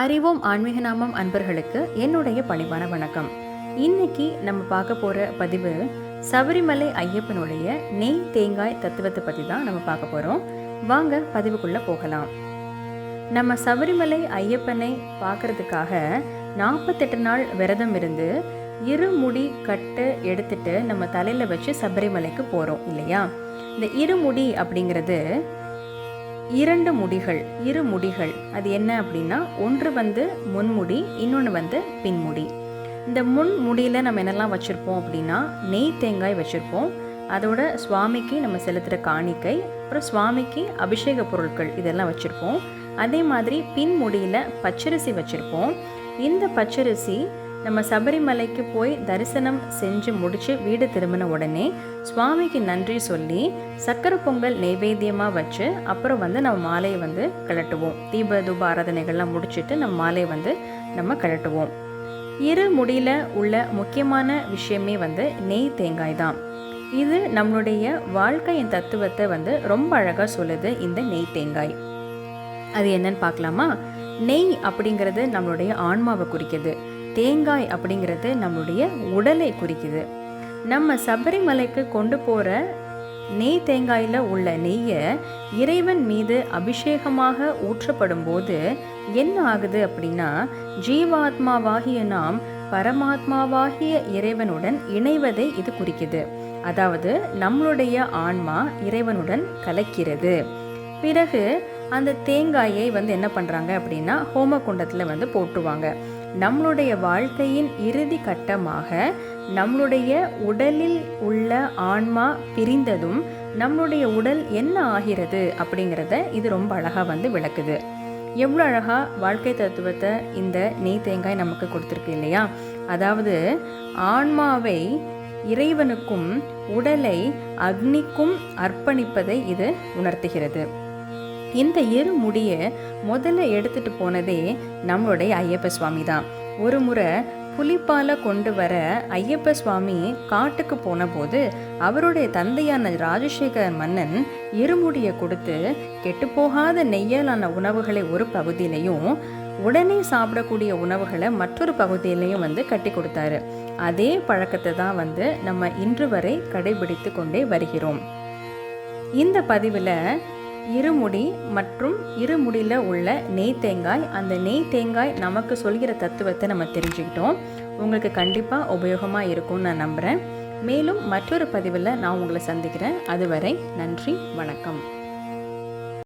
அறிவோம் ஆன்மீக நாமம் அன்பர்களுக்கு என்னுடைய பணிவான வணக்கம். இன்னைக்கு நம்ம பார்க்க போகிற பதிவு சபரிமலை ஐயப்பனுடைய நெய் தேங்காய் தத்துவத்தை பற்றி தான் நம்ம பார்க்க போகிறோம். வாங்க பதிவுக்குள்ளே போகலாம். நம்ம சபரிமலை ஐயப்பனை பார்க்கறதுக்காக 48 நாள் விரதம் இருந்து இருமுடி கட்டு எடுத்துட்டு நம்ம தலையில் வச்சு சபரிமலைக்கு போகிறோம் இல்லையா? இந்த இருமுடி அப்படிங்கிறது இரு முடிகள். அது என்ன அப்படின்னா, ஒன்று முன்முடி, இன்னொன்று பின்முடி. இந்த முன்முடியில் நம்ம என்னெல்லாம் வச்சுருப்போம் அப்படின்னா, நெய் தேங்காய் வச்சுருப்போம். அதோட சுவாமிக்கு நம்ம செலுத்துகிற காணிக்கை, அப்புறம் சுவாமிக்கு அபிஷேக பொருட்கள் இதெல்லாம் வச்சுருப்போம். அதே மாதிரி பின்முடியில் பச்சரிசி வச்சுருப்போம். இந்த பச்சரிசி நம்ம சபரிமலைக்கு போய் தரிசனம் செஞ்சு முடித்து வீடு திரும்பின உடனே சுவாமிக்கு நன்றி சொல்லி சக்கரை பொங்கல் நைவேத்தியமாக வச்சு அப்புறம் நம்ம மாலையை கழட்டுவோம். தீப தூப ஆராதனைகள்லாம் முடிச்சுட்டு நம்ம மாலையை நம்ம கழட்டுவோம். இரு முடியில் உள்ள முக்கியமான விஷயமே நெய் தேங்காய் தான். இது நம்மளுடைய வாழ்க்கையின் தத்துவத்தை ரொம்ப அழகாக சொல்லுது இந்த நெய் தேங்காய். அது என்னன்னு பார்க்கலாமா? நெய் அப்படிங்கிறது நம்மளுடைய ஆன்மாவை குறிக்குது. தேங்காய் அப்படிங்கிறது நம்மளுடைய உடலை குறிக்குது. நம்ம சபரிமலைக்கு கொண்டு போகிற நெய் தேங்காயில் உள்ள நெய்யை இறைவன் மீது அபிஷேகமாக ஊற்றப்படும் போது என்ன ஆகுது அப்படின்னா, ஜீவாத்மாவாகிய நாம் பரமாத்மாவாகிய இறைவனுடன் இணைவதை இது குறிக்குது. அதாவது நம்மளுடைய ஆன்மா இறைவனுடன் கலக்கிறது. பிறகு அந்த தேங்காயை என்ன பண்ணுறாங்க அப்படின்னா, ஹோமகுண்டத்தில் போட்டுருவாங்க. நம்மளுடைய வாழ்க்கையின் இறுதி கட்டமாக நம்மளுடைய உடலில் உள்ள ஆன்மா பிரிந்ததும் நம்மளுடைய உடல் என்ன ஆகிறது அப்படிங்கிறத இது ரொம்ப அழகாக விளக்குது. எவ்வளோ அழகாக வாழ்க்கை தத்துவத்தை இந்த நெய் தேங்காய் நமக்கு கொடுத்துருக்கு இல்லையா? அதாவது ஆன்மாவை இறைவனுக்கும் உடலை அக்னிக்கும் அர்ப்பணிப்பதை இது உணர்த்துகிறது. இந்த இரு முடியை முதல்ல எடுத்துட்டு போனதே நம்மளுடைய ஐயப்ப சுவாமி தான். ஒரு முறை புலிப்பாலை கொண்டு வர ஐயப்ப சுவாமி காட்டுக்கு போன போது அவருடைய தந்தையான ராஜசேகர மன்னன் இருமுடியை கொடுத்து கெட்டுப்போகாத நெய்யாலான உணவுகளை ஒரு பகுதியிலையும் உடனே சாப்பிடக்கூடிய உணவுகளை மற்றொரு பகுதியிலையும் கட்டி கொடுத்தாரு. அதே பழக்கத்தை தான் நம்ம இன்று வரை கடைபிடித்து கொண்டே வருகிறோம். இந்த பதிவில் இருமுடி மற்றும் இருமுடியில் உள்ள நெய் தேங்காய், அந்த நெய் தேங்காய் நமக்கு சொல்கிற தத்துவத்தை நம்ம தெரிஞ்சுக்கிட்டோம். உங்களுக்கு கண்டிப்பாக உபயோகமாக இருக்கும்னு நான் நம்புகிறேன். மேலும் மற்றொரு பதிவில் நான் உங்களை சந்திக்கிறேன். அதுவரை நன்றி, வணக்கம்.